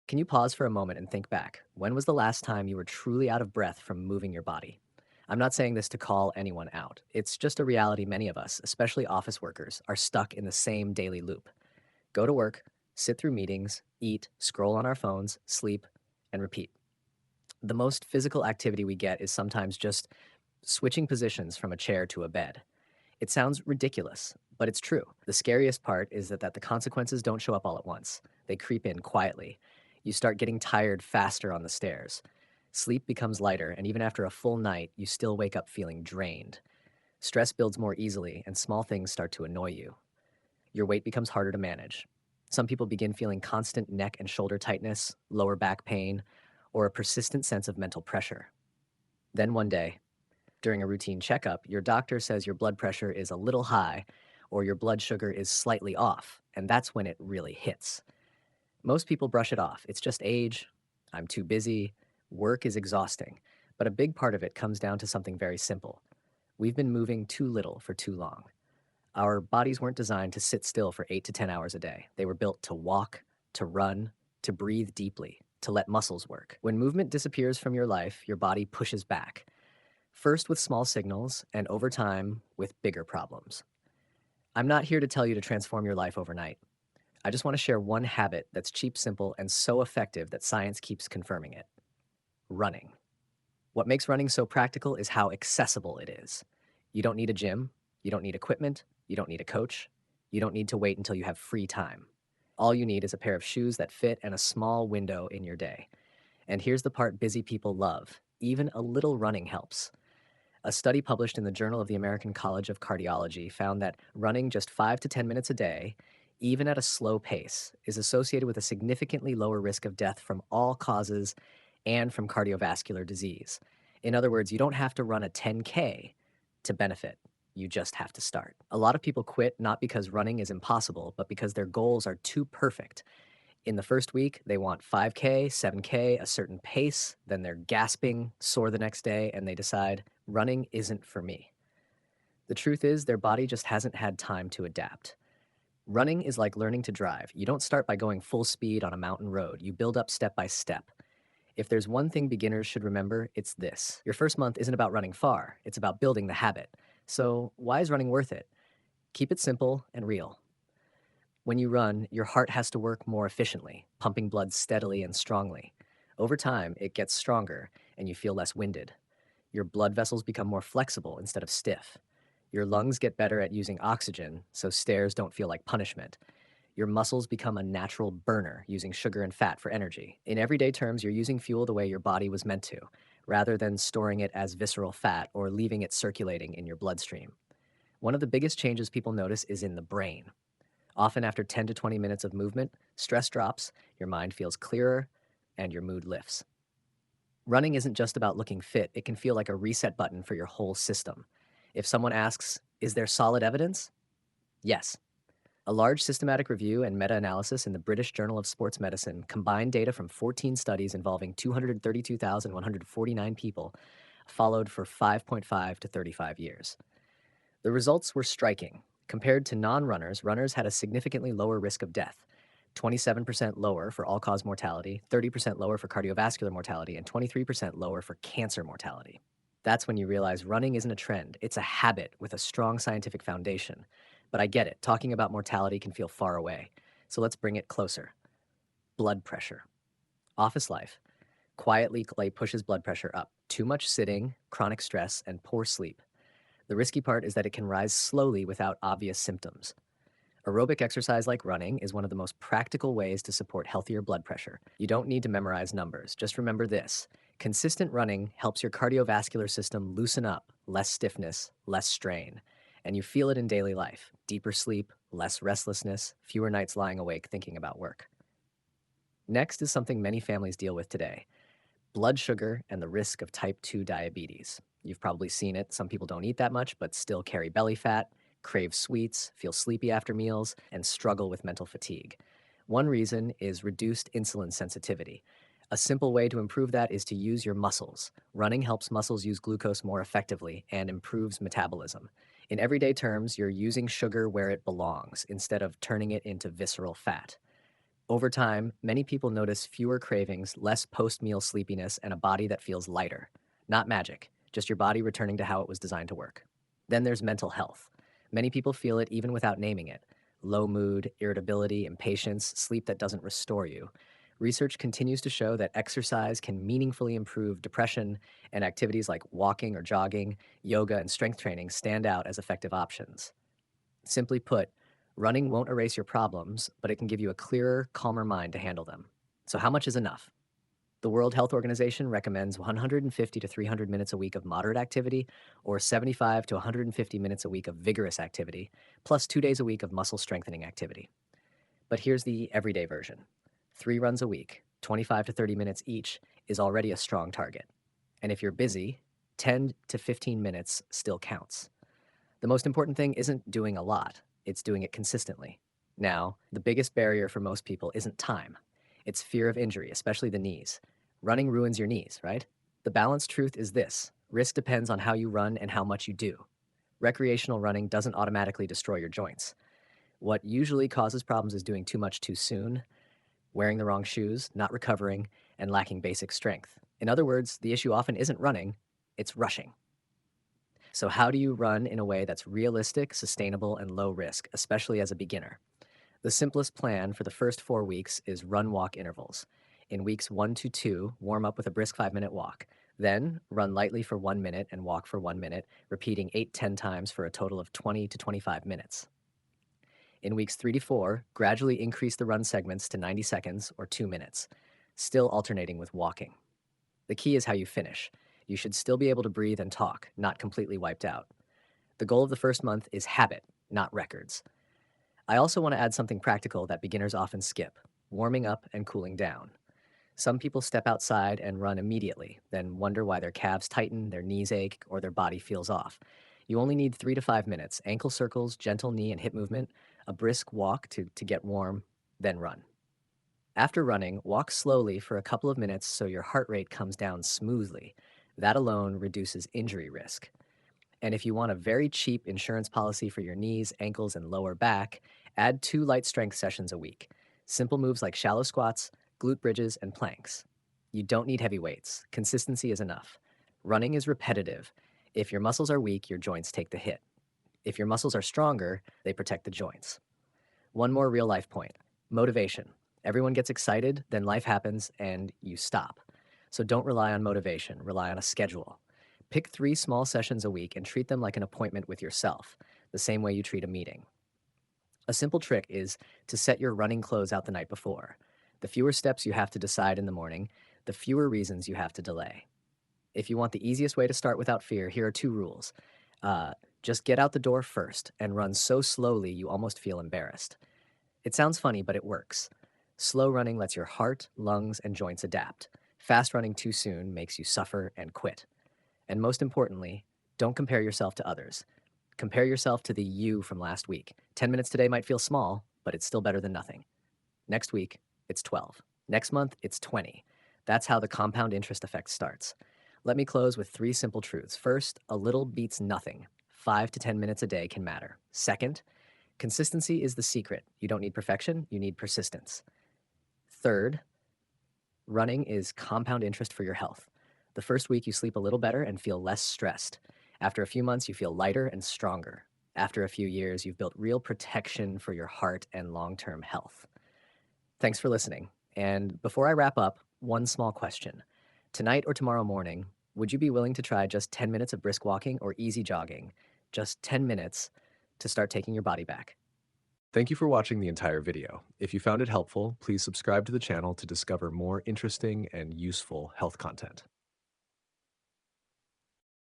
Can you pause for a moment and think back? When was the last time you were truly out of breath from moving your body? I'm not saying this to call anyone out. It's just a reality many of us, especially office workers, are stuck in the same daily loop. Go to work, sit through meetings, eat, scroll on our phones, sleep, and repeat. The most physical activity we get is sometimes just switching positions from a chair to a bed. It sounds ridiculous, but it's true. The scariest part is that the consequences don't show up all at once. They creep in quietly. You start getting tired faster on the stairs. Sleep becomes lighter, and even after a full night, you still wake up feeling drained. Stress builds more easily, and small things start to annoy you. Your weight becomes harder to manage. Some people begin feeling constant neck and shoulder tightness, lower back pain, or a persistent sense of mental pressure. Then one day, during a routine checkup, your doctor says your blood pressure is a little high or your blood sugar is slightly off, and that's when it really hits. Most people brush it off. It's just age, I'm too busy, work is exhausting. But a big part of it comes down to something very simple. We've been moving too little for too long. Our bodies weren't designed to sit still for 8 to 10 hours a day. They were built to walk, to run, to breathe deeply, to let muscles work. When movement disappears from your life, your body pushes back. First with small signals, and over time with bigger problems. I'm not here to tell you to transform your life overnight. I just want to share one habit that's cheap, simple, and so effective that science keeps confirming it: running. What makes running so practical is how accessible it is. You don't need a gym, you don't need equipment, you don't need a coach, you don't need to wait until you have free time. All you need is a pair of shoes that fit and a small window in your day. And here's the part busy people love: even a little running helps. A study published in the Journal of the American College of Cardiology found that running just 5 to 10 minutes a day, even at a slow pace, is associated with a significantly lower risk of death from all causes and from cardiovascular disease. In other words, you don't have to run a 10K to benefit. You just have to start. A lot of people quit not because running is impossible, but because their goals are too perfect. In the first week, they want 5K, 7K, a certain pace, then they're gasping, sore the next day, and they decide running isn't for me. The truth is, their body just hasn't had time to adapt. Running is like learning to drive. You don't start by going full speed on a mountain road, you build up step by step. If there's one thing beginners should remember, it's this: your first month isn't about running far, it's about building the habit. So, why is running worth it? Keep it simple and real. When you run, your heart has to work more efficiently, pumping blood steadily and strongly. Over time, it gets stronger and you feel less winded. Your blood vessels become more flexible instead of stiff. Your lungs get better at using oxygen, so stairs don't feel like punishment. Your muscles become a natural burner, using sugar and fat for energy. In everyday terms, you're using fuel the way your body was meant to, rather than storing it as visceral fat or leaving it circulating in your bloodstream. One of the biggest changes people notice is in the brain. Often after 10 to 20 minutes of movement, stress drops, your mind feels clearer, and your mood lifts. Running isn't just about looking fit, it can feel like a reset button for your whole system. If someone asks, is there solid evidence? Yes. A large systematic review and meta analysis in the British Journal of Sports Medicine combined data from 14 studies involving 232,149 people, followed for 5.5 to 35 years. The results were striking. Compared to non-runners, runners had a significantly lower risk of death: 27% lower for all-cause mortality, 30% lower for cardiovascular mortality, and 23% lower for cancer mortality. That's when you realize running isn't a trend, it's a habit with a strong scientific foundation. But I get it, talking about mortality can feel far away. So let's bring it closer. Blood pressure. Office life quietly pushes blood pressure up. Too much sitting, chronic stress, and poor sleep. The risky part is that it can rise slowly without obvious symptoms. Aerobic exercise like running is one of the most practical ways to support healthier blood pressure. You don't need to memorize numbers. Just remember this: consistent running helps your cardiovascular system loosen up, less stiffness, less strain. And you feel it in daily life: deeper sleep, less restlessness, fewer nights lying awake thinking about work. Next is something many families deal with today: blood sugar and the risk of type 2 diabetes. You've probably seen it. Some people don't eat that much, but still carry belly fat, crave sweets, feel sleepy after meals, and struggle with mental fatigue. One reason is reduced insulin sensitivity. A simple way to improve that is to use your muscles. Running helps muscles use glucose more effectively and improves metabolism. In everyday terms, you're using sugar where it belongs instead of turning it into visceral fat. Over time, many people notice fewer cravings, less post meal sleepiness, and a body that feels lighter. Not magic, just your body returning to how it was designed to work. Then there's mental health. Many people feel it even without naming it: low mood, irritability, impatience, sleep that doesn't restore you. Research continues to show that exercise can meaningfully improve depression, and activities like walking or jogging, yoga, and strength training stand out as effective options. Simply put, running won't erase your problems, but it can give you a clearer, calmer mind to handle them. So, how much is enough? The World Health Organization recommends 150 to 300 minutes a week of moderate activity, or 75 to 150 minutes a week of vigorous activity, plus 2 days a week of muscle strengthening activity. But here's the everyday version: 3 runs a week, 25 to 30 minutes each, is already a strong target. And if you're busy, 10 to 15 minutes still counts. The most important thing isn't doing a lot, it's doing it consistently. Now, the biggest barrier for most people isn't time, it's fear of injury, especially the knees. Running ruins your knees, right? The balanced truth is this: risk depends on how you run and how much you do. Recreational running doesn't automatically destroy your joints. What usually causes problems is doing too much too soon, wearing the wrong shoes, not recovering, and lacking basic strength. In other words, the issue often isn't running, it's rushing. So, how do you run in a way that's realistic, sustainable, and low risk, especially as a beginner? The simplest plan for the first 4 weeks is run walk intervals. In weeks 1 to 2, warm up with a brisk 5-minute walk. Then run lightly for 1 minute and walk for 1 minute, repeating 8-10 times for a total of 20 to 25 minutes. In weeks 3 to 4, gradually increase the run segments to 90 seconds or 2 minutes, still alternating with walking. The key is how you finish. You should still be able to breathe and talk, not completely wiped out. The goal of the first month is habit, not records. I also want to add something practical that beginners often skip: warming up and cooling down. Some people step outside and run immediately, then wonder why their calves tighten, their knees ache, or their body feels off. You only need 3 to 5 minutes: ankle circles, gentle knee and hip movement, a brisk walk to get warm, then run. After running, walk slowly for a couple of minutes so your heart rate comes down smoothly. That alone reduces injury risk. And if you want a very cheap insurance policy for your knees, ankles, and lower back, add 2 light strength sessions a week. Simple moves like shallow squats, glute bridges, and planks. You don't need heavy weights. Consistency is enough. Running is repetitive. If your muscles are weak, your joints take the hit. If your muscles are stronger, they protect the joints. One more real life point: motivation. Everyone gets excited, then life happens, and you stop. So don't rely on motivation, rely on a schedule. Pick 3 small sessions a week and treat them like an appointment with yourself, the same way you treat a meeting. A simple trick is to set your running clothes out the night before. The fewer steps you have to decide in the morning, the fewer reasons you have to delay. If you want the easiest way to start without fear, here are 2 rules. Just get out the door first and run so slowly you almost feel embarrassed. It sounds funny, but it works. Slow running lets your heart, lungs, and joints adapt. Fast running too soon makes you suffer and quit. And most importantly, don't compare yourself to others. Compare yourself to the you from last week. 10 minutes today might feel small, but it's still better than nothing. Next week, it's 12. Next month, it's 20. That's how the compound interest effect starts. Let me close with 3 simple truths. First, a little beats nothing. 5 to 10 minutes a day can matter. Second, consistency is the secret. You don't need perfection, you need persistence. Third, running is compound interest for your health. The first week, you sleep a little better and feel less stressed. After a few months, you feel lighter and stronger. After a few years, you've built real protection for your heart and long term health. Thanks for listening. And before I wrap up, one small question. Tonight or tomorrow morning, would you be willing to try just 10 minutes of brisk walking or easy jogging? Just 10 minutes to start taking your body back. Thank you for watching the entire video. If you found it helpful, please subscribe to the channel to discover more interesting and useful health content.